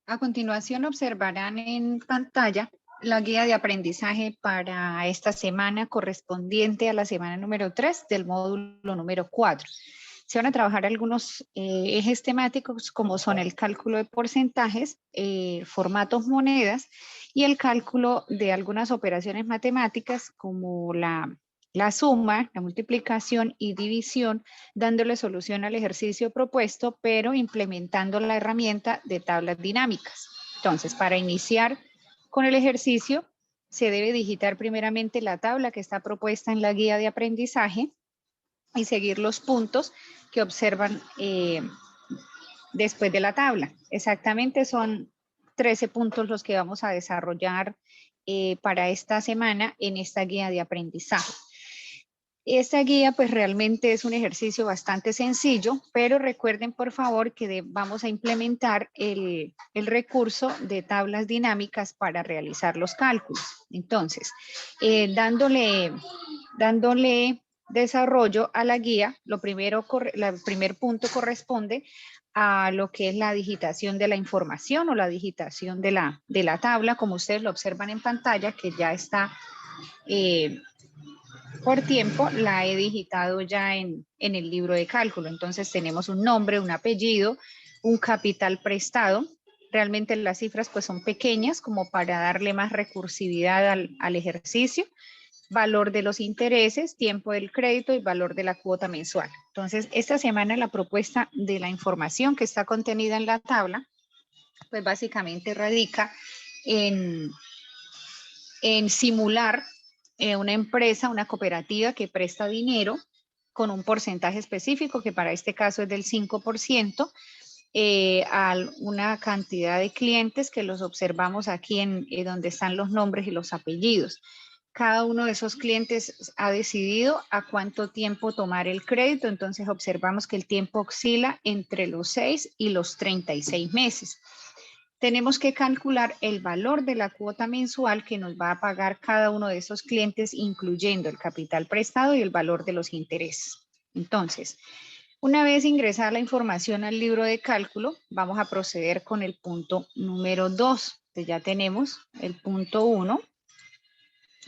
A continuación observarán en pantalla la guía de aprendizaje para esta semana correspondiente a la semana número 3 del módulo número 4. Se van a trabajar algunos ejes temáticos como son el cálculo de porcentajes, formatos monedas y el cálculo de algunas operaciones matemáticas como la suma, la multiplicación y división, dándole solución al ejercicio propuesto, pero implementando la herramienta de tablas dinámicas. Entonces, para iniciar con el ejercicio, se debe digitar primeramente la tabla que está propuesta en la guía de aprendizaje y seguir los puntos que observan después de la tabla. Exactamente son 13 puntos los que vamos a desarrollar para esta semana en esta guía de aprendizaje. Esta guía pues realmente es un ejercicio bastante sencillo, pero recuerden por favor que vamos a implementar el recurso de tablas dinámicas para realizar los cálculos. Entonces, dándole desarrollo a la guía, el primer punto corresponde a lo que es la digitación de la información o la digitación de la tabla, como ustedes lo observan en pantalla, que ya está por tiempo, la he digitado ya en el libro de cálculo. Entonces tenemos un nombre, un apellido, un capital prestado. Realmente las cifras pues son pequeñas como para darle más recursividad al ejercicio. Valor de los intereses, tiempo del crédito y valor de la cuota mensual. Entonces, esta semana la propuesta de la información que está contenida en la tabla, pues básicamente radica en simular una empresa, una cooperativa que presta dinero con un porcentaje específico, que para este caso es del 5%, a una cantidad de clientes que los observamos aquí en donde están los nombres y los apellidos. Cada uno de esos clientes ha decidido a cuánto tiempo tomar el crédito, entonces observamos que el tiempo oscila entre los 6 y los 36 meses. Tenemos que calcular el valor de la cuota mensual que nos va a pagar cada uno de esos clientes, incluyendo el capital prestado y el valor de los intereses. Entonces, una vez ingresada la información al libro de cálculo, vamos a proceder con el punto número 2. Entonces ya tenemos el punto 1,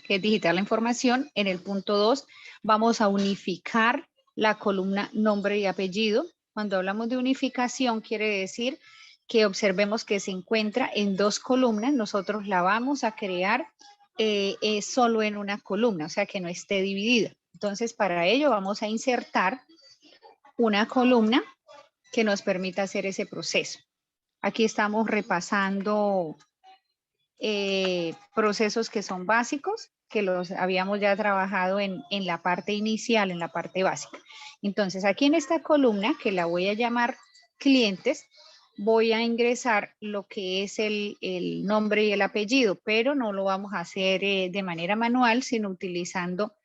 que es digitar la información. En el punto 2 vamos a unificar la columna nombre y apellido. Cuando hablamos de unificación quiere decir que observemos que se encuentra en dos columnas. Nosotros la vamos a crear solo en una columna, o sea que no esté dividida. Entonces para ello vamos a insertar una columna que nos permita hacer ese proceso. Aquí estamos repasando procesos que son básicos, que los habíamos ya trabajado en la parte inicial, en la parte básica. Entonces, aquí en esta columna, que la voy a llamar clientes, voy a ingresar lo que es el nombre y el apellido, pero no lo vamos a hacer de manera manual, sino utilizando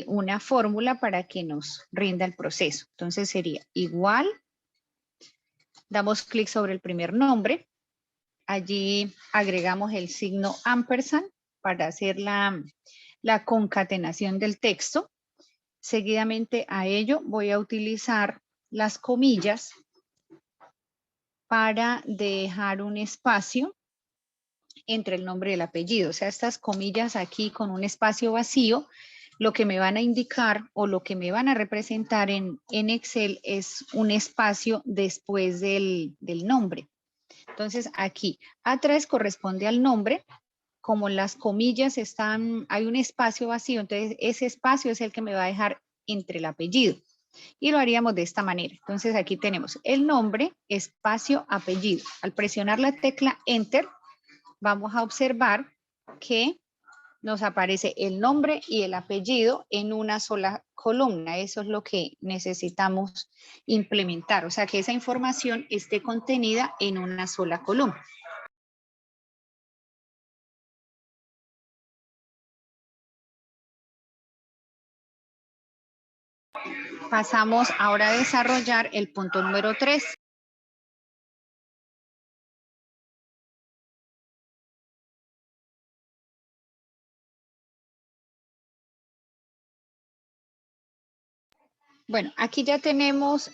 una fórmula para que nos rinda el proceso. Entonces, sería igual, damos clic sobre el primer nombre. Allí agregamos el signo ampersand para hacer la concatenación del texto. Seguidamente a ello voy a utilizar las comillas para dejar un espacio entre el nombre y el apellido. O sea, estas comillas aquí con un espacio vacío, lo que me van a indicar o lo que me van a representar en Excel es un espacio después del nombre. Entonces aquí A3 corresponde al nombre, como las comillas están, hay un espacio vacío, entonces ese espacio es el que me va a dejar entre el apellido. Y lo haríamos de esta manera. Entonces aquí tenemos el nombre, espacio, apellido. Al presionar la tecla Enter, vamos a observar que nos aparece el nombre y el apellido en una sola columna. Eso es lo que necesitamos implementar, o sea, que esa información esté contenida en una sola columna. Pasamos ahora a desarrollar el punto número 3. Bueno, aquí ya tenemos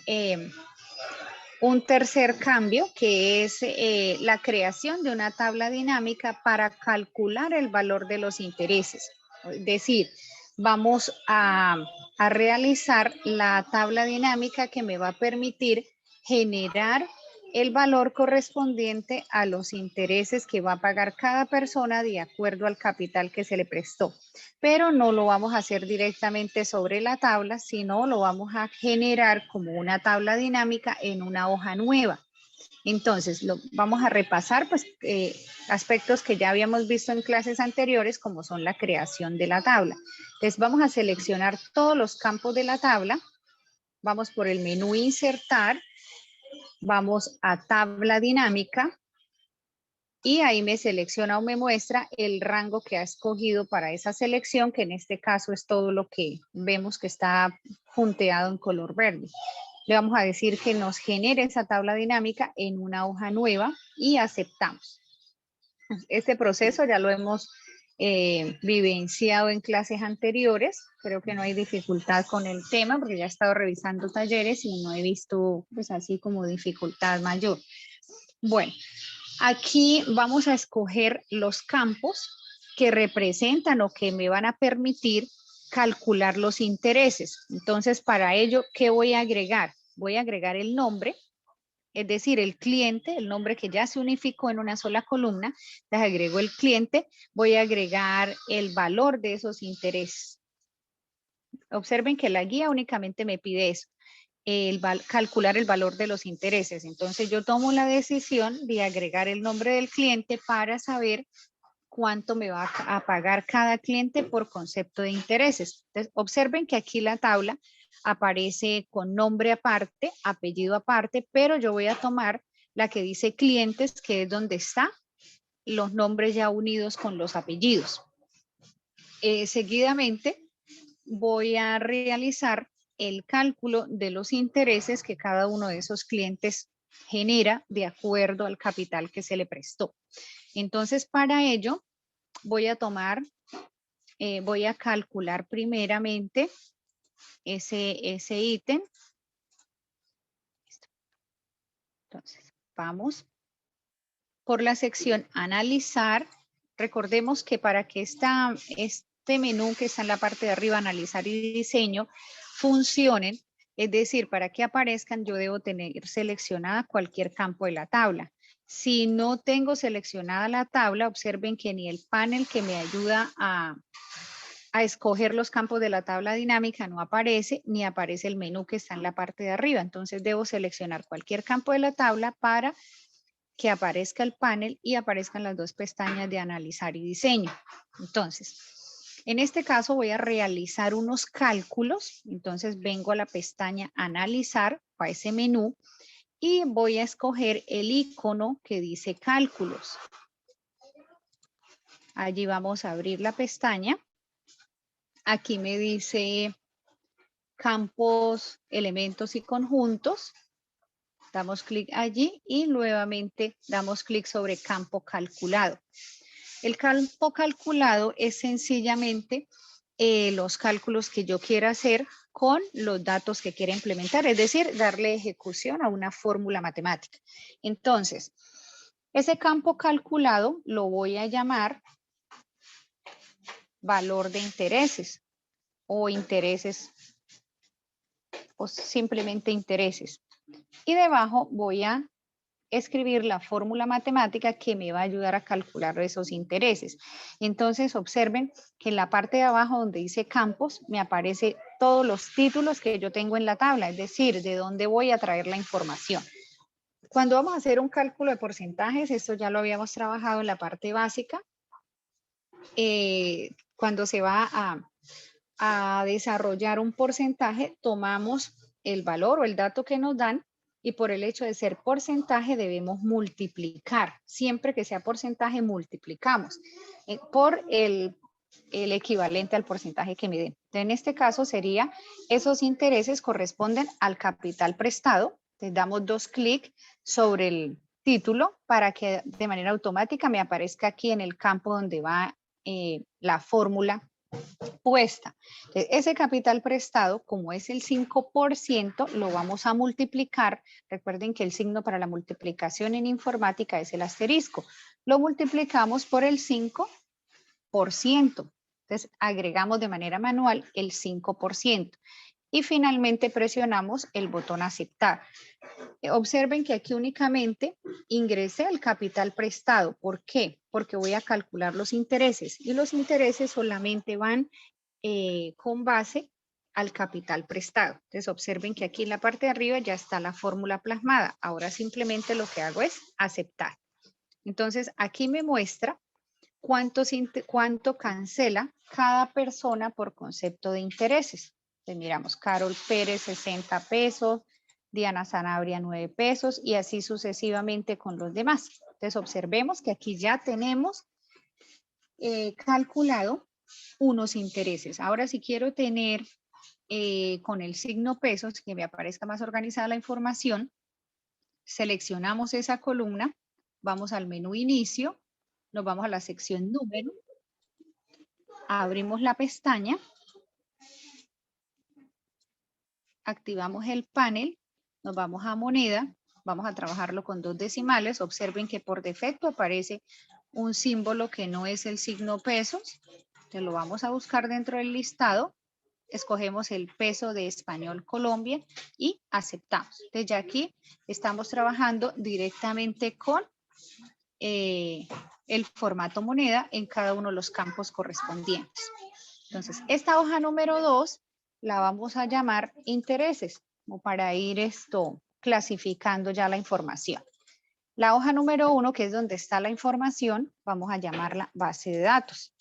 un tercer cambio, que es la creación de una tabla dinámica para calcular el valor de los intereses. Es decir, vamos a realizar la tabla dinámica que me va a permitir generar el valor correspondiente a los intereses que va a pagar cada persona de acuerdo al capital que se le prestó. Pero no lo vamos a hacer directamente sobre la tabla, sino lo vamos a generar como una tabla dinámica en una hoja nueva. Entonces, vamos a repasar pues, aspectos que ya habíamos visto en clases anteriores, como son la creación de la tabla. Entonces, vamos a seleccionar todos los campos de la tabla. Vamos por el menú Insertar. Vamos a Tabla Dinámica. Y ahí me selecciona o me muestra el rango que ha escogido para esa selección, que en este caso es todo lo que vemos que está punteado en color verde. Le vamos a decir que nos genere esa tabla dinámica en una hoja nueva y aceptamos. Este proceso ya lo hemos vivenciado en clases anteriores. Creo que no hay dificultad con el tema porque ya he estado revisando talleres y no he visto pues así como dificultad mayor. Bueno, aquí vamos a escoger los campos que representan o que me van a permitir calcular los intereses. Entonces, para ello, ¿qué voy a agregar? Voy a agregar el nombre, es decir, el cliente, el nombre que ya se unificó en una sola columna. Entonces, agrego el cliente, voy a agregar el valor de esos intereses. Observen que la guía únicamente me pide eso. Calcular el valor de los intereses. Entonces yo tomo la decisión de agregar el nombre del cliente para saber cuánto me va a pagar cada cliente por concepto de intereses. Entonces, observen que aquí la tabla aparece con nombre aparte, apellido aparte, pero yo voy a tomar la que dice clientes, que es donde están los nombres ya unidos con los apellidos. Seguidamente voy a realizar el cálculo de los intereses que cada uno de esos clientes genera de acuerdo al capital que se le prestó. Entonces, para ello, voy a voy a calcular primeramente ese ítem. Entonces, vamos por la sección Analizar. Recordemos que para que este menú que está en la parte de arriba, Analizar y Diseño, funcionen, es decir, para que aparezcan, yo debo tener seleccionada cualquier campo de la tabla. Si no tengo seleccionada la tabla, observen que ni el panel que me ayuda a escoger los campos de la tabla dinámica no aparece, ni aparece el menú que está en la parte de arriba. Entonces debo seleccionar cualquier campo de la tabla para que aparezca el panel y aparezcan las dos pestañas de Analizar y Diseño. Entonces, en este caso voy a realizar unos cálculos. Entonces vengo a la pestaña Analizar, a ese menú, y voy a escoger el icono que dice Cálculos. Allí vamos a abrir la pestaña. Aquí me dice campos, elementos y conjuntos. Damos clic allí y nuevamente damos clic sobre campo calculado. El campo calculado es sencillamente los cálculos que yo quiera hacer con los datos que quiera implementar, es decir, darle ejecución a una fórmula matemática. Entonces, ese campo calculado lo voy a llamar valor de intereses o intereses o simplemente intereses. Y debajo voy a escribir la fórmula matemática que me va a ayudar a calcular esos intereses. Entonces observen que en la parte de abajo donde dice campos me aparece todos los títulos que yo tengo en la tabla, es decir, de dónde voy a traer la información. Cuando vamos a hacer un cálculo de porcentajes, esto ya lo habíamos trabajado en la parte básica, cuando se va a desarrollar un porcentaje, tomamos el valor o el dato que nos dan y por el hecho de ser porcentaje debemos multiplicar. Siempre que sea porcentaje, multiplicamos por el equivalente al porcentaje que miden. En este caso sería, esos intereses corresponden al capital prestado. Les damos dos clics sobre el título para que de manera automática me aparezca aquí en el campo donde va la fórmula puesta. Entonces, ese capital prestado, como es el 5%, lo vamos a multiplicar. Recuerden que el signo para la multiplicación en informática es el asterisco. Lo multiplicamos por el 5%. Entonces, agregamos de manera manual el 5%. Y finalmente presionamos el botón aceptar. Observen que aquí únicamente ingresé el capital prestado. ¿Por qué? Porque voy a calcular los intereses y los intereses solamente van con base al capital prestado. Entonces observen que aquí en la parte de arriba ya está la fórmula plasmada. Ahora simplemente lo que hago es aceptar. Entonces aquí me muestra cuánto cancela cada persona por concepto de intereses. Entonces miramos, Carol Pérez 60 pesos, Diana Sanabria 9 pesos y así sucesivamente con los demás. Entonces observemos que aquí ya tenemos calculado unos intereses. Ahora si quiero tener con el signo pesos, que me aparezca más organizada la información, seleccionamos esa columna, vamos al menú inicio, nos vamos a la sección número, abrimos la pestaña, activamos el panel, nos vamos a moneda, vamos a trabajarlo con 2 decimales, observen que por defecto aparece un símbolo que no es el signo pesos, entonces lo vamos a buscar dentro del listado, escogemos el peso de español Colombia y aceptamos. Entonces ya aquí estamos trabajando directamente con el formato moneda en cada uno de los campos correspondientes. Entonces esta hoja número 2 la vamos a llamar intereses, como para ir clasificando ya la información. La hoja número 1, que es donde está la información, vamos a llamarla base de datos,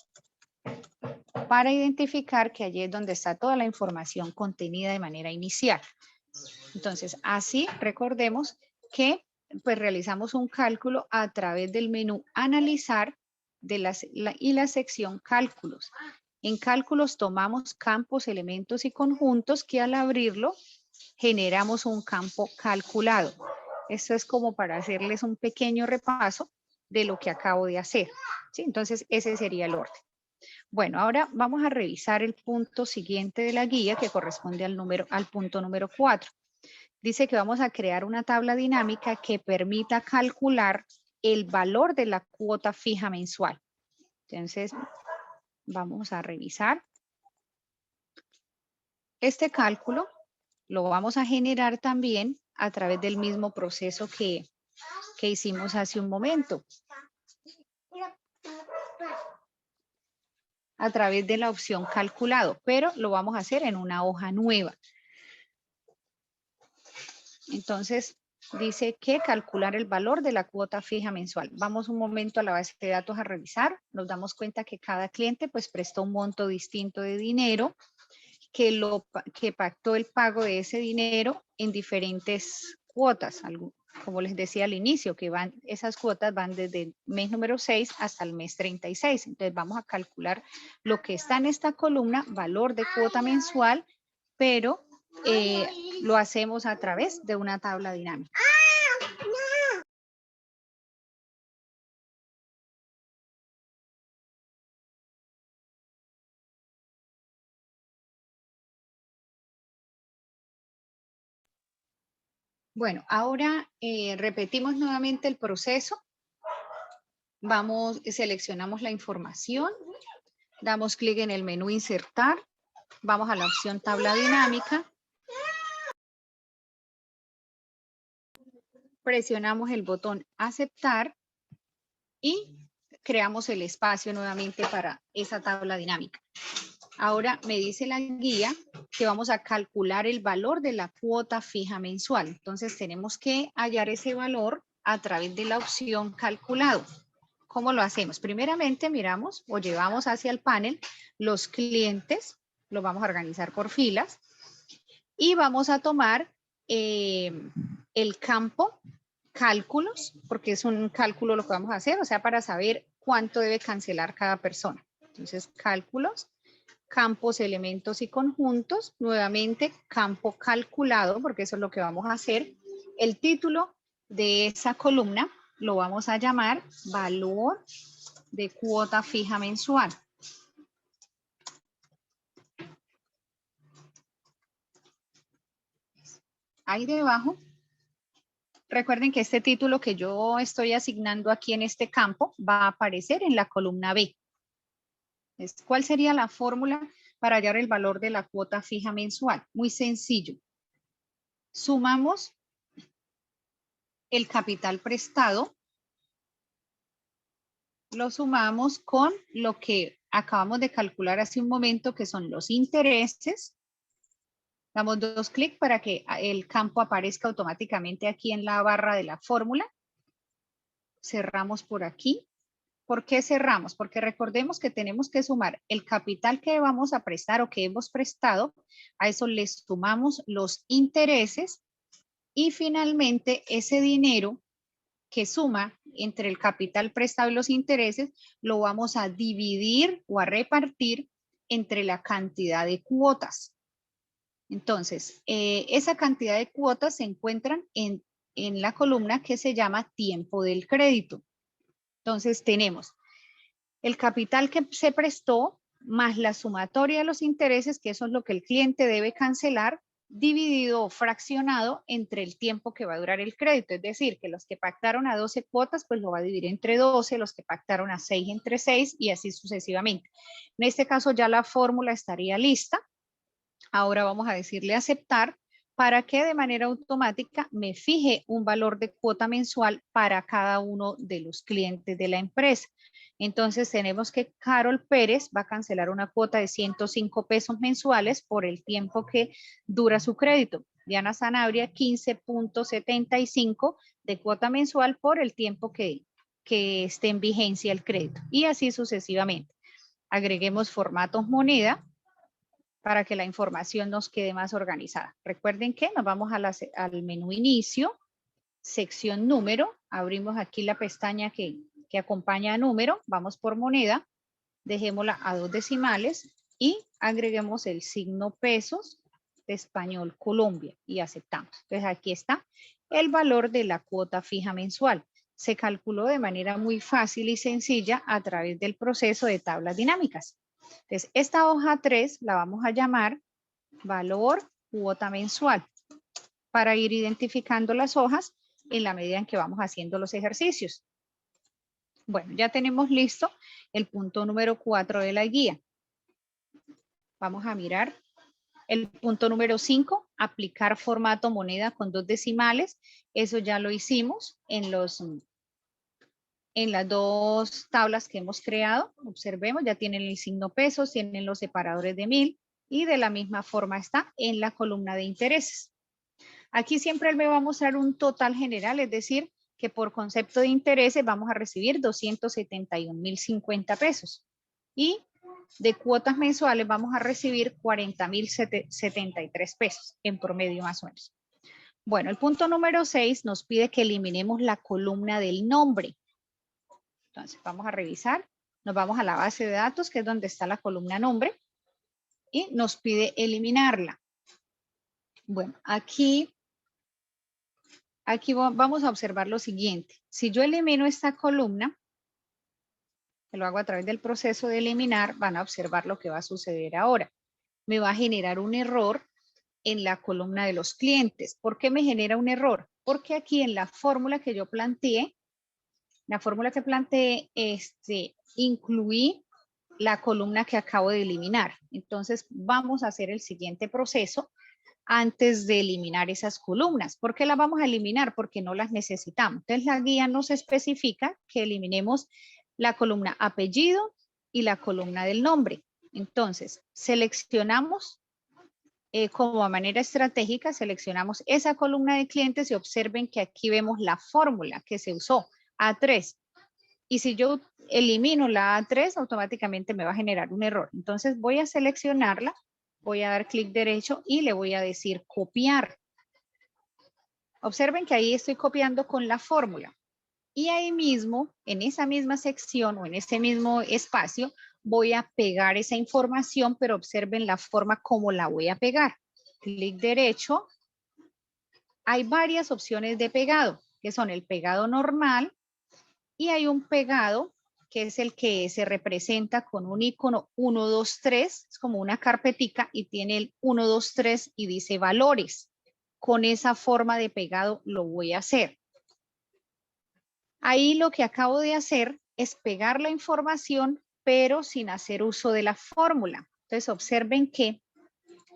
para identificar que allí es donde está toda la información contenida de manera inicial. Entonces, así recordemos que pues realizamos un cálculo a través del menú analizar y la sección cálculos. En cálculos tomamos campos, elementos y conjuntos que al abrirlo generamos un campo calculado. Esto es como para hacerles un pequeño repaso de lo que acabo de hacer. ¿Sí? Entonces, ese sería el orden. Bueno, ahora vamos a revisar el punto siguiente de la guía que corresponde al punto número 4. Dice que vamos a crear una tabla dinámica que permita calcular el valor de la cuota fija mensual. Entonces, vamos a revisar. Este cálculo lo vamos a generar también a través del mismo proceso que hicimos hace un momento. A través de la opción calculado, pero lo vamos a hacer en una hoja nueva. Entonces, dice que calcular el valor de la cuota fija mensual. Vamos un momento a la base de datos a revisar. Nos damos cuenta que cada cliente pues prestó un monto distinto de dinero, que pactó el pago de ese dinero en diferentes cuotas. Como les decía al inicio, que esas cuotas van desde el mes número 6 hasta el mes 36. Entonces vamos a calcular lo que está en esta columna, valor de cuota mensual, pero lo hacemos a través de una tabla dinámica. Bueno, ahora repetimos nuevamente el proceso. Seleccionamos la información, damos clic en el menú insertar, vamos a la opción tabla dinámica, presionamos el botón aceptar y creamos el espacio nuevamente para esa tabla dinámica. Ahora me dice la guía que vamos a calcular el valor de la cuota fija mensual. Entonces tenemos que hallar ese valor a través de la opción calculado. ¿Cómo lo hacemos? Primeramente miramos o llevamos hacia el panel los clientes, lo vamos a organizar por filas y vamos a tomar el campo cálculos, porque es un cálculo lo que vamos a hacer, o sea, para saber cuánto debe cancelar cada persona. Entonces, cálculos, campos, elementos y conjuntos, nuevamente campo calculado, porque eso es lo que vamos a hacer. El título de esa columna lo vamos a llamar valor de cuota fija mensual. Ahí debajo, recuerden que este título que yo estoy asignando aquí en este campo va a aparecer en la columna B. ¿Cuál sería la fórmula para hallar el valor de la cuota fija mensual? Muy sencillo. Sumamos el capital prestado, lo sumamos con lo que acabamos de calcular hace un momento, que son los intereses. Damos 2 clics para que el campo aparezca automáticamente aquí en la barra de la fórmula. Cerramos por aquí. ¿Por qué cerramos? Porque recordemos que tenemos que sumar el capital que vamos a prestar o que hemos prestado. A eso le sumamos los intereses y finalmente ese dinero que suma entre el capital prestado y los intereses lo vamos a dividir o a repartir entre la cantidad de cuotas. Entonces, esa cantidad de cuotas se encuentran en la columna que se llama tiempo del crédito. Entonces, tenemos el capital que se prestó más la sumatoria de los intereses, que eso es lo que el cliente debe cancelar, dividido o fraccionado entre el tiempo que va a durar el crédito. Es decir, que los que pactaron a 12 cuotas, pues lo va a dividir entre 12, los que pactaron a 6 entre 6 y así sucesivamente. En este caso ya la fórmula estaría lista. Ahora vamos a decirle aceptar para que de manera automática me fije un valor de cuota mensual para cada uno de los clientes de la empresa. Entonces tenemos que Carol Pérez va a cancelar una cuota de 105 pesos mensuales por el tiempo que dura su crédito. Diana Sanabria 15.75 de cuota mensual por el tiempo que esté en vigencia el crédito y así sucesivamente. Agreguemos formatos moneda para que la información nos quede más organizada. Recuerden que nos vamos al menú inicio, sección número, abrimos aquí la pestaña que acompaña a número, vamos por moneda, dejémosla a 2 decimales y agreguemos el signo pesos de español Colombia y aceptamos. Entonces aquí está el valor de la cuota fija mensual. Se calculó de manera muy fácil y sencilla a través del proceso de tablas dinámicas. Entonces, esta hoja 3 la vamos a llamar valor cuota mensual para ir identificando las hojas en la medida en que vamos haciendo los ejercicios. Bueno, ya tenemos listo el punto número 4 de la guía. Vamos a mirar el punto número 5, aplicar formato moneda con 2 decimales. Eso ya lo hicimos en las 2 tablas que hemos creado. Observemos, ya tienen el signo pesos, tienen los separadores de 1000 y de la misma forma está en la columna de intereses. Aquí siempre él me va a mostrar un total general, es decir, que por concepto de intereses vamos a recibir 271.050 pesos y de cuotas mensuales vamos a recibir 40.073 pesos en promedio más o menos. Bueno, el punto número 6 nos pide que eliminemos la columna del nombre. Entonces, vamos a revisar. Nos vamos a la base de datos, que es donde está la columna nombre, y nos pide eliminarla. Bueno, aquí vamos a observar lo siguiente. Si yo elimino esta columna, que lo hago a través del proceso de eliminar, van a observar lo que va a suceder ahora. Me va a generar un error en la columna de los clientes. ¿Por qué me genera un error? Porque aquí en la fórmula que yo planteé, incluí la columna que acabo de eliminar. Entonces, vamos a hacer el siguiente proceso antes de eliminar esas columnas. ¿Por qué las vamos a eliminar? Porque no las necesitamos. Entonces, la guía nos especifica que eliminemos la columna apellido y la columna del nombre. Entonces, seleccionamos como a manera estratégica, seleccionamos esa columna de clientes y observen que aquí vemos la fórmula que se usó, A3. Y si yo elimino la A3, automáticamente me va a generar un error. Entonces voy a seleccionarla, voy a dar clic derecho y le voy a decir copiar. Observen que ahí estoy copiando con la fórmula. Y ahí mismo, en esa misma sección o en ese mismo espacio, voy a pegar esa información, pero observen la forma como la voy a pegar. Clic derecho. Hay varias opciones de pegado, que son el pegado normal y hay un pegado que es el que se representa con un icono 1, 2, 3, es como una carpetica y tiene el 1, 2, 3 y dice valores. con esa forma de pegado lo voy a hacer. Ahí lo que acabo de hacer es pegar la información, pero sin hacer uso de la fórmula. Entonces observen que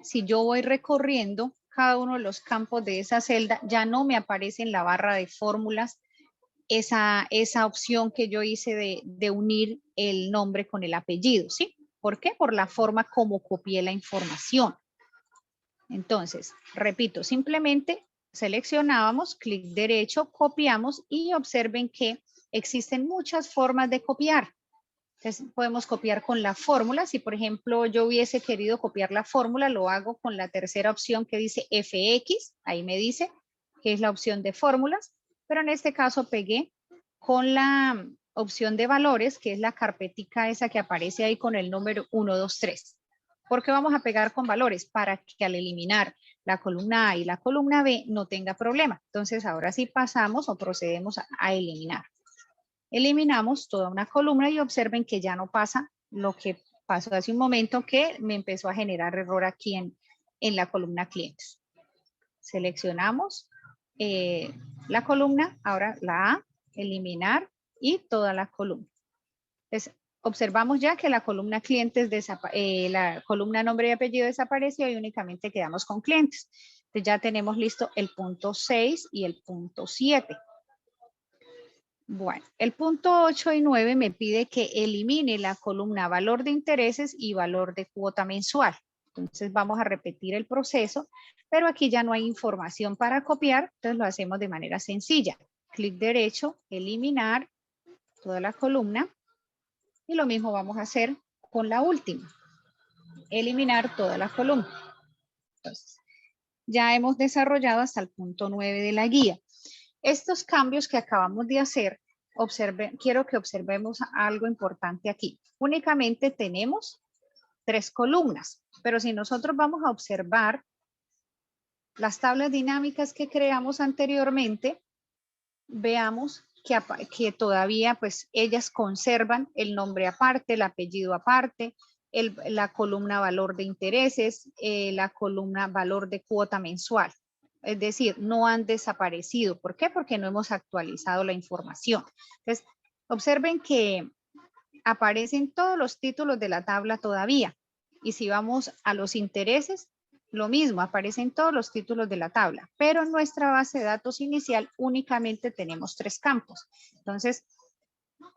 si yo voy recorriendo cada uno de los campos de esa celda, ya no me aparece en la barra de fórmulas esa opción que yo hice de unir el nombre con el apellido, ¿sí? ¿Por qué? Por la forma como copié la información. Entonces, repito, simplemente seleccionábamos, clic derecho, copiamos y observen que existen muchas formas de copiar. Entonces, podemos copiar con la fórmula. Si, por ejemplo, yo hubiese querido copiar la fórmula, lo hago con la tercera opción que dice FX. Ahí me dice que es la opción de fórmulas. Pero en este caso pegué con la opción de valores, que es la carpetica esa que aparece ahí con el número 1, 2, 3. ¿Por qué vamos a pegar con valores? Para que al eliminar la columna A y la columna B no tenga problema. Entonces, ahora sí pasamos o procedemos a eliminar. Eliminamos toda una columna y observen que ya no pasa lo que pasó hace un momento, que me empezó a generar error aquí en la columna clientes. Seleccionamos la columna, ahora la A, eliminar y toda la columna. Entonces, observamos ya que la columna clientes, la columna nombre y apellido desapareció y únicamente quedamos con clientes. Entonces ya tenemos listo el punto 6 y el punto 7. Bueno, el punto 8 y 9 me pide que elimine la columna valor de intereses y valor de cuota mensual. Entonces vamos a repetir el proceso, pero aquí ya no hay información para copiar, entonces lo hacemos de manera sencilla. Clic derecho, eliminar toda la columna y lo mismo vamos a hacer con la última. Eliminar toda la columna. Entonces, ya hemos desarrollado hasta el punto 9 de la guía. Estos cambios que acabamos de hacer, quiero que observemos algo importante aquí. Únicamente tenemos 3 columnas, pero si nosotros vamos a observar las tablas dinámicas que creamos anteriormente, veamos que todavía pues ellas conservan el nombre aparte, el apellido aparte, la columna valor de intereses, la columna valor de cuota mensual. Es decir, no han desaparecido. ¿Por qué? Porque no hemos actualizado la información. Entonces, observen que aparecen todos los títulos de la tabla todavía. Y si vamos a los intereses, lo mismo, aparecen todos los títulos de la tabla. Pero en nuestra base de datos inicial únicamente tenemos 3 campos. Entonces,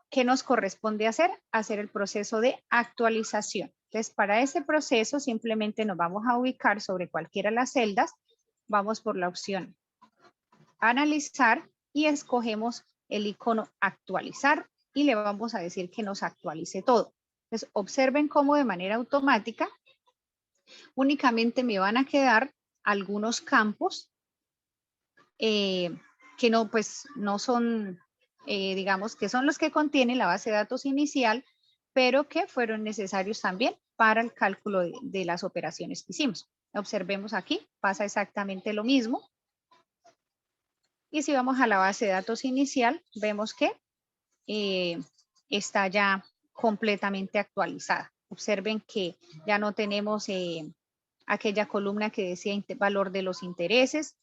¿qué nos corresponde hacer? Hacer el proceso de actualización. Entonces, para ese proceso simplemente nos vamos a ubicar sobre cualquiera de las celdas. Vamos por la opción analizar y escogemos el icono actualizar y le vamos a decir que nos actualice todo. Entonces, observen cómo de manera automática únicamente me van a quedar algunos campos que no, pues, no son, digamos, que son los que contiene la base de datos inicial, pero que fueron necesarios también para el cálculo de las operaciones que hicimos. Observemos aquí, pasa exactamente lo mismo. Y si vamos a la base de datos inicial, vemos que está ya completamente actualizada. Observen que ya no tenemos aquella columna que decía valor de los intereses,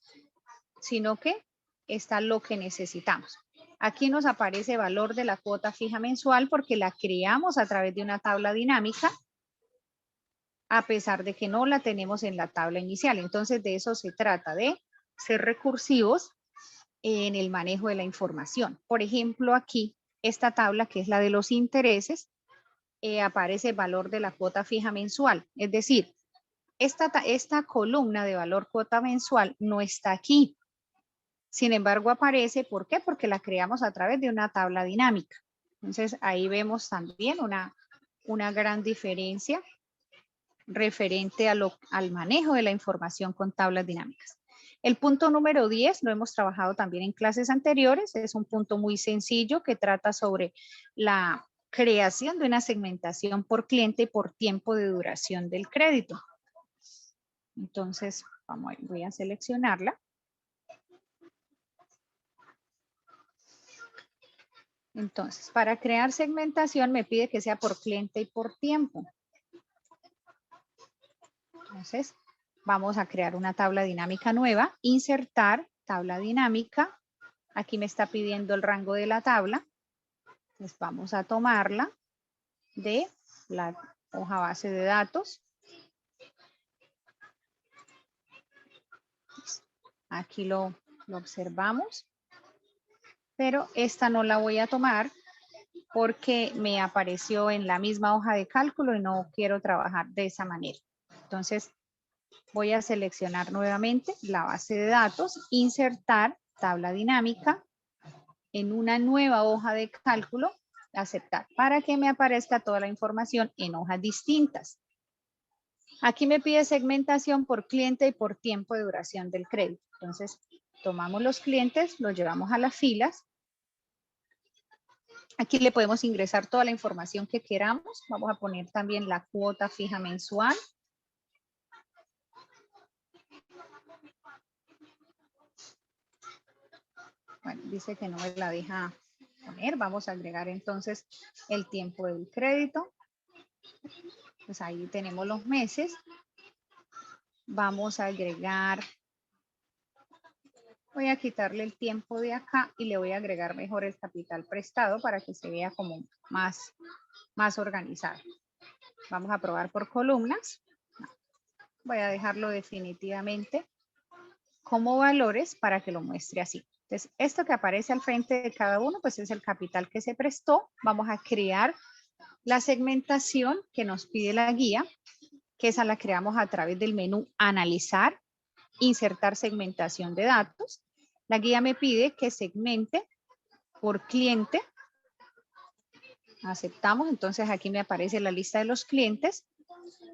sino que está lo que necesitamos. Aquí nos aparece valor de la cuota fija mensual porque la creamos a través de una tabla dinámica, a pesar de que no la tenemos en la tabla inicial. Entonces, de eso se trata, de ser recursivos en el manejo de la información. Por ejemplo, aquí, esta tabla que es la de los intereses, aparece el valor de la cuota fija mensual. Es decir, esta columna de valor cuota mensual no está aquí. Sin embargo, aparece, ¿por qué? Porque la creamos a través de una tabla dinámica. Entonces, ahí vemos también una gran diferencia referente al manejo de la información con tablas dinámicas. El punto número 10 lo hemos trabajado también en clases anteriores. Es un punto muy sencillo que trata sobre la creación de una segmentación por cliente y por tiempo de duración del crédito. Entonces, voy a seleccionarla. Entonces, para crear segmentación me pide que sea por cliente y por tiempo. Entonces, Vamos a crear una tabla dinámica nueva, insertar tabla dinámica. Aquí me está pidiendo el rango de la tabla. Entonces vamos a tomarla de la hoja base de datos. Aquí lo observamos, pero esta no la voy a tomar porque me apareció en la misma hoja de cálculo y no quiero trabajar de esa manera. Entonces voy a seleccionar nuevamente la base de datos, insertar tabla dinámica en una nueva hoja de cálculo, aceptar, para que me aparezca toda la información en hojas distintas. Aquí me pide segmentación por cliente y por tiempo de duración del crédito. Entonces, tomamos los clientes, los llevamos a las filas. Aquí le podemos ingresar toda la información que queramos. Vamos a poner también la cuota fija mensual. Bueno, dice que no me la deja poner. Vamos a agregar entonces el tiempo del crédito. Pues ahí tenemos los meses. Vamos a agregar, voy a quitarle el tiempo de acá y le voy a agregar mejor el capital prestado para que se vea como más organizado. Vamos a probar por columnas. Voy a dejarlo definitivamente como valores para que lo muestre así. Entonces, esto que aparece al frente de cada uno, pues es el capital que se prestó. Vamos a crear la segmentación que nos pide la guía, que esa la creamos a través del menú Analizar, Insertar segmentación de datos. La guía me pide que segmente por cliente. Aceptamos, entonces aquí me aparece la lista de los clientes.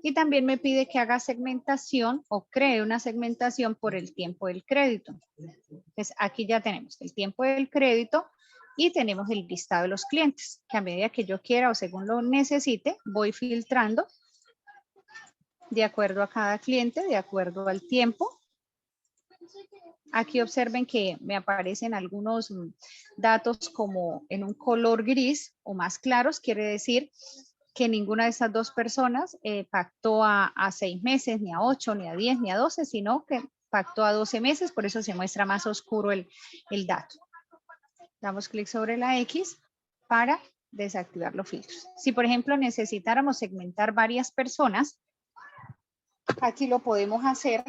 Y también me pide que haga segmentación o cree una segmentación por el tiempo del crédito. Entonces aquí ya tenemos el tiempo del crédito y tenemos el listado de los clientes, que a medida que yo quiera o según lo necesite, voy filtrando de acuerdo a cada cliente, de acuerdo al tiempo. Aquí observen que me aparecen algunos datos como en un color gris o más claros, quiere decir que ninguna de estas dos personas pactó a 6 meses, ni a 8, ni a 10, ni a 12, sino que pactó a 12 meses, por eso se muestra más oscuro el dato. Damos clic sobre la X para desactivar los filtros. Si, por ejemplo, necesitáramos segmentar varias personas, aquí lo podemos hacer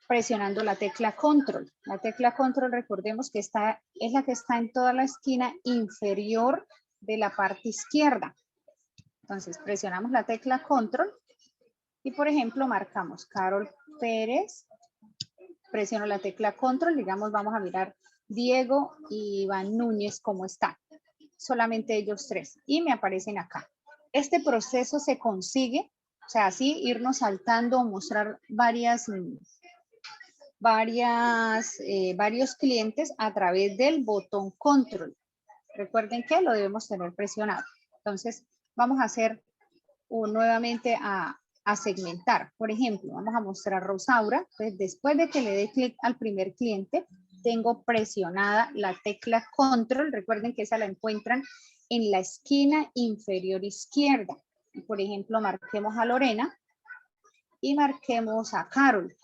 presionando la tecla Control. La tecla Control, recordemos que es la que está en toda la esquina inferior de la parte izquierda. Entonces, presionamos la tecla Control y, por ejemplo, marcamos Carol Pérez. Presiono la tecla Control, digamos, vamos a mirar Diego y Iván Núñez cómo están. Solamente ellos tres. Y me aparecen acá. Este proceso se consigue, o sea, así irnos saltando o mostrar varios clientes a través del botón Control. Recuerden que lo debemos tener presionado. Entonces, vamos a hacer nuevamente a segmentar. Por ejemplo, vamos a mostrar Rosaura. Entonces, después de que le dé clic al primer cliente, tengo presionada la tecla Control. Recuerden que esa la encuentran en la esquina inferior izquierda. Por ejemplo, marquemos a Lorena y marquemos a Carol.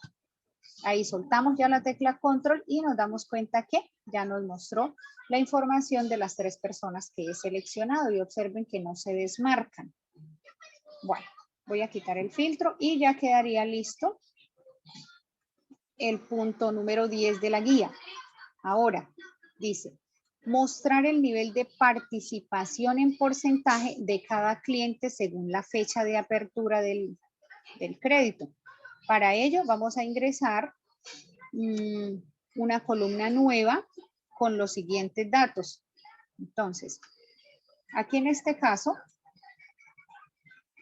Ahí soltamos ya la tecla Control y nos damos cuenta que ya nos mostró la información de las 3 personas que he seleccionado y observen que no se desmarcan. Bueno, voy a quitar el filtro y ya quedaría listo el punto número 10 de la guía. Ahora, dice, mostrar el nivel de participación en porcentaje de cada cliente según la fecha de apertura del crédito. Para ello vamos a ingresar una columna nueva con los siguientes datos. Entonces, aquí en este caso,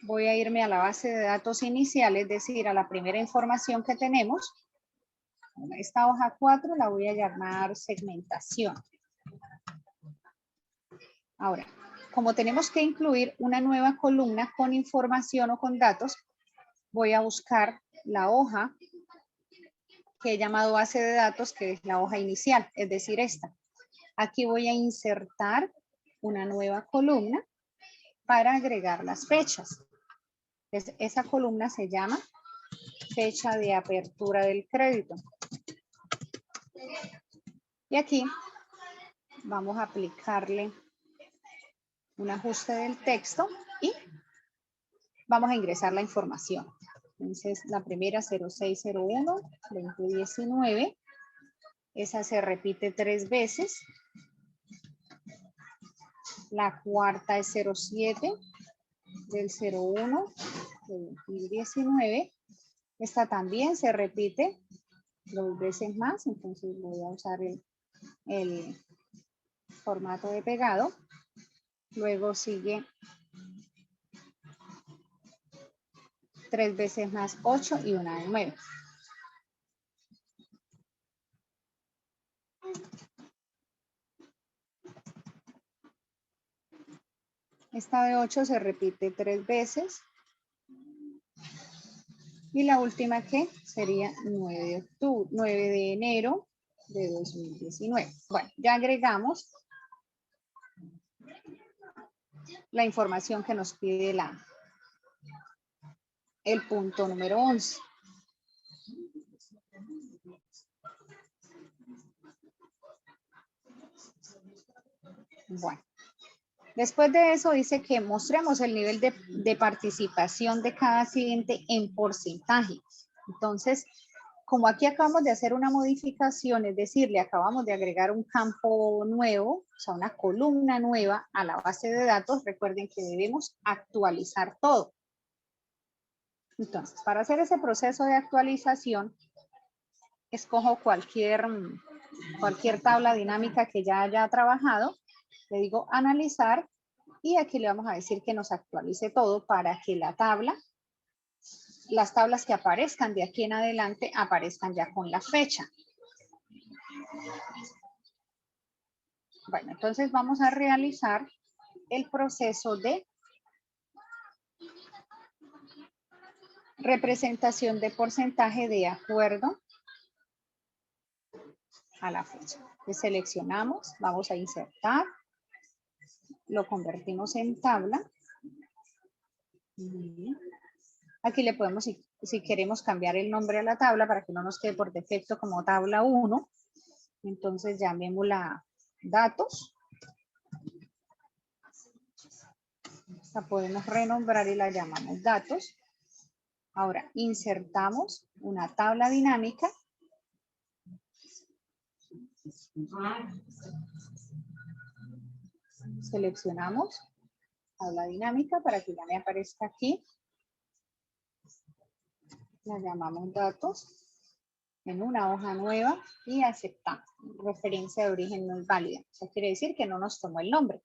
voy a irme a la base de datos inicial, es decir, a la primera información que tenemos. Esta hoja 4 la voy a llamar segmentación. Ahora, como tenemos que incluir una nueva columna con información o con datos, voy a buscar la hoja que he llamado base de datos, que es la hoja inicial, es decir, esta. Aquí voy a insertar una nueva columna para agregar las fechas. Esa columna se llama fecha de apertura del crédito. Y aquí vamos a aplicarle un ajuste del texto y vamos a ingresar la información. Entonces, la primera 0601-2019, esa se repite 3 veces. La cuarta es 07 del 01 de 2019. Esta también se repite 2 veces más, entonces voy a usar el formato de pegado. Luego sigue 3 veces más 8 y una de 9. Esta de 8 se repite 3 veces. Y la última que sería 9 de enero de 2019. Bueno, ya agregamos la información que nos pide el punto número 11. Bueno, después de eso dice que mostremos el nivel de participación de cada cliente en porcentaje. Entonces, como aquí acabamos de hacer una modificación, es decir, le acabamos de agregar un campo nuevo, o sea, una columna nueva a la base de datos, recuerden que debemos actualizar todo. Entonces, para hacer ese proceso de actualización, escojo cualquier tabla dinámica que ya haya trabajado, le digo analizar y aquí le vamos a decir que nos actualice todo para que las tablas que aparezcan de aquí en adelante aparezcan ya con la fecha. Bueno, entonces vamos a realizar el proceso de representación de porcentaje de acuerdo a la fecha. Entonces seleccionamos, vamos a insertar, lo convertimos en tabla. Aquí le podemos, si queremos cambiar el nombre a la tabla para que no nos quede por defecto como tabla 1, entonces llamémosla datos. La podemos renombrar y la llamamos datos. Ahora insertamos una tabla dinámica. Seleccionamos tabla dinámica para que ya me aparezca aquí. La llamamos datos en una hoja nueva y aceptamos. Referencia de origen no es válida. Eso quiere decir que no nos tomó el nombre.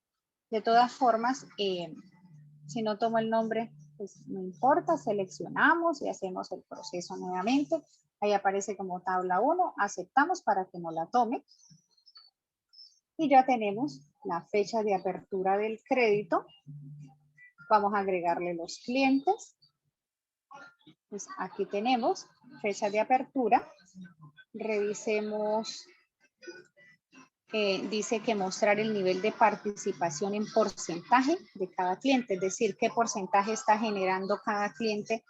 De todas formas, si no tomo el nombre, pues no importa, seleccionamos y hacemos el proceso nuevamente. Ahí aparece como tabla 1, aceptamos para que no la tome. Y ya tenemos la fecha de apertura del crédito. Vamos a agregarle los clientes. Pues aquí tenemos fecha de apertura. Revisemos. Dice que mostrar el nivel de participación en porcentaje de cada cliente, es decir, qué porcentaje está generando cada cliente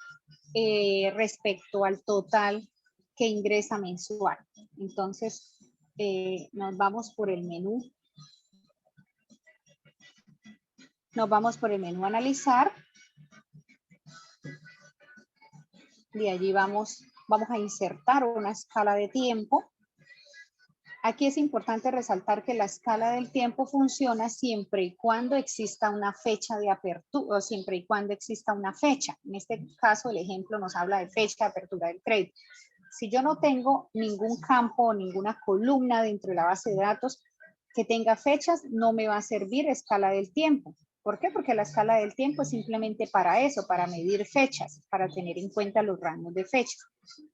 respecto al total que ingresa mensual. Entonces, nos vamos por el menú. Nos vamos por el menú analizar. De allí vamos a insertar una escala de tiempo. Aquí es importante resaltar que la escala del tiempo funciona siempre y cuando exista una fecha de apertura, o siempre y cuando exista una fecha. En este caso, el ejemplo nos habla de fecha de apertura del crédito. Si yo no tengo ningún campo o ninguna columna dentro de la base de datos que tenga fechas, no me va a servir escala del tiempo. ¿Por qué? Porque la escala del tiempo es simplemente para eso, para medir fechas, para tener en cuenta los rangos de fechas.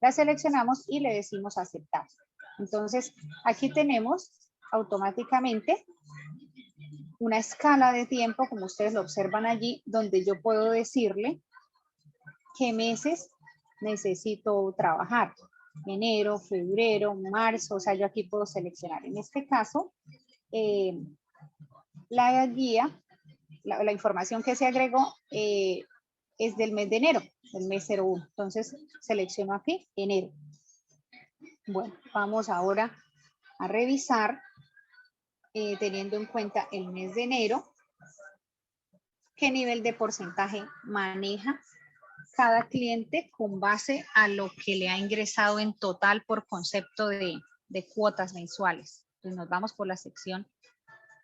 La seleccionamos y le decimos aceptar. Entonces, aquí tenemos automáticamente una escala de tiempo, como ustedes lo observan allí, donde yo puedo decirle qué meses necesito trabajar. Enero, febrero, marzo, o sea, yo aquí puedo seleccionar. En este caso, la guía, la información que se agregó, es del mes de enero, del mes 01. Entonces, selecciono aquí enero. Bueno, vamos ahora a revisar, teniendo en cuenta el mes de enero, qué nivel de porcentaje maneja cada cliente con base a lo que le ha ingresado en total por concepto de cuotas mensuales. Entonces nos vamos por la sección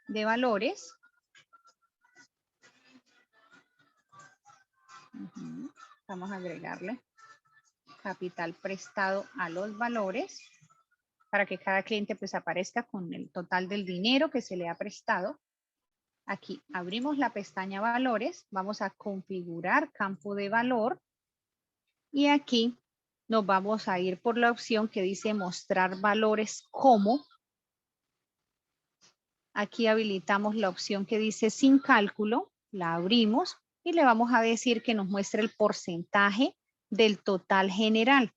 de valores. Vamos a agregarle capital prestado a los valores para que cada cliente pues aparezca con el total del dinero que se le ha prestado. Aquí abrimos la pestaña valores, vamos a configurar campo de valor y aquí nos vamos a ir por la opción que dice mostrar valores como. Aquí habilitamos la opción que dice sin cálculo, la abrimos y le vamos a decir que nos muestre el porcentaje del total general.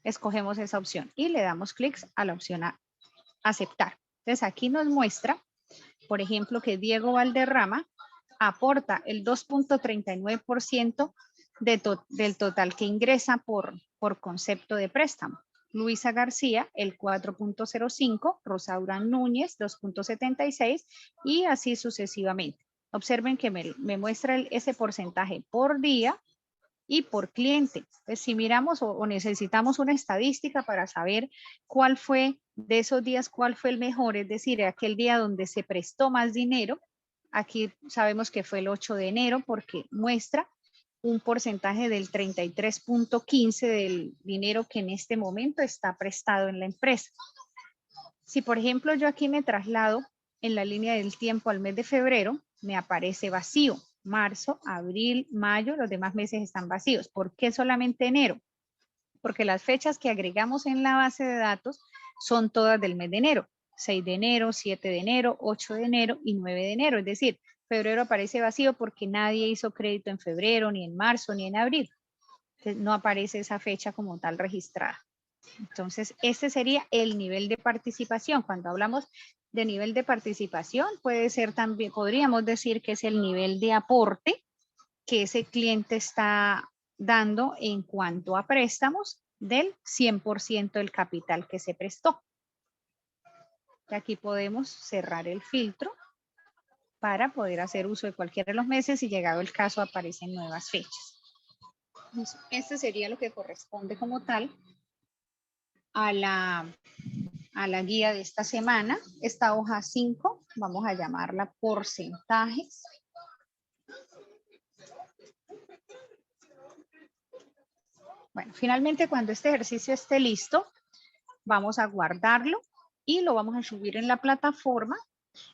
Escogemos esa opción y le damos clic a la opción a aceptar. Entonces aquí nos muestra, por ejemplo, que Diego Valderrama aporta el 2.39% del total que ingresa por concepto de préstamo. Luisa García, el 4.05, Rosaura Núñez, 2.76 y así sucesivamente. Observen que me muestra ese porcentaje por día y por cliente. Pues si miramos o necesitamos una estadística para saber cuál fue de esos días, cuál fue el mejor, es decir, aquel día donde se prestó más dinero, aquí sabemos que fue el 8 de enero porque muestra un porcentaje del 33.15 del dinero que en este momento está prestado en la empresa. Si por ejemplo yo aquí me traslado en la línea del tiempo al mes de febrero, me aparece vacío. Marzo, abril, mayo, los demás meses están vacíos. ¿Por qué solamente enero? Porque las fechas que agregamos en la base de datos son todas del mes de enero. 6 de enero, 7 de enero, 8 de enero y 9 de enero. Es decir, febrero aparece vacío porque nadie hizo crédito en febrero, ni en marzo, ni en abril. Entonces, no aparece esa fecha como tal registrada. Entonces, este sería el nivel de participación. Cuando hablamos de nivel de participación, puede ser también, podríamos decir que es el nivel de aporte que ese cliente está dando en cuanto a préstamos del 100% del capital que se prestó. Y aquí podemos cerrar el filtro para poder hacer uso de cualquiera de los meses y llegado el caso aparecen nuevas fechas. Entonces, este sería lo que corresponde como tal a la guía de esta semana. Esta hoja 5, vamos a llamarla porcentajes. Bueno, finalmente cuando este ejercicio esté listo, vamos a guardarlo y lo vamos a subir en la plataforma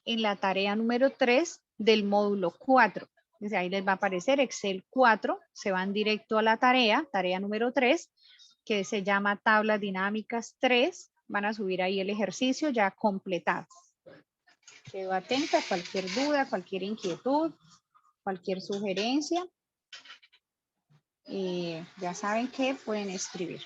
en la tarea número 3 del módulo 4. Desde ahí les va a aparecer Excel 4, se van directo a la tarea número 3, que se llama Tablas Dinámicas 3. Van a subir ahí el ejercicio ya completado. Quedo atenta a cualquier duda, cualquier inquietud, cualquier sugerencia. Ya saben que pueden escribir.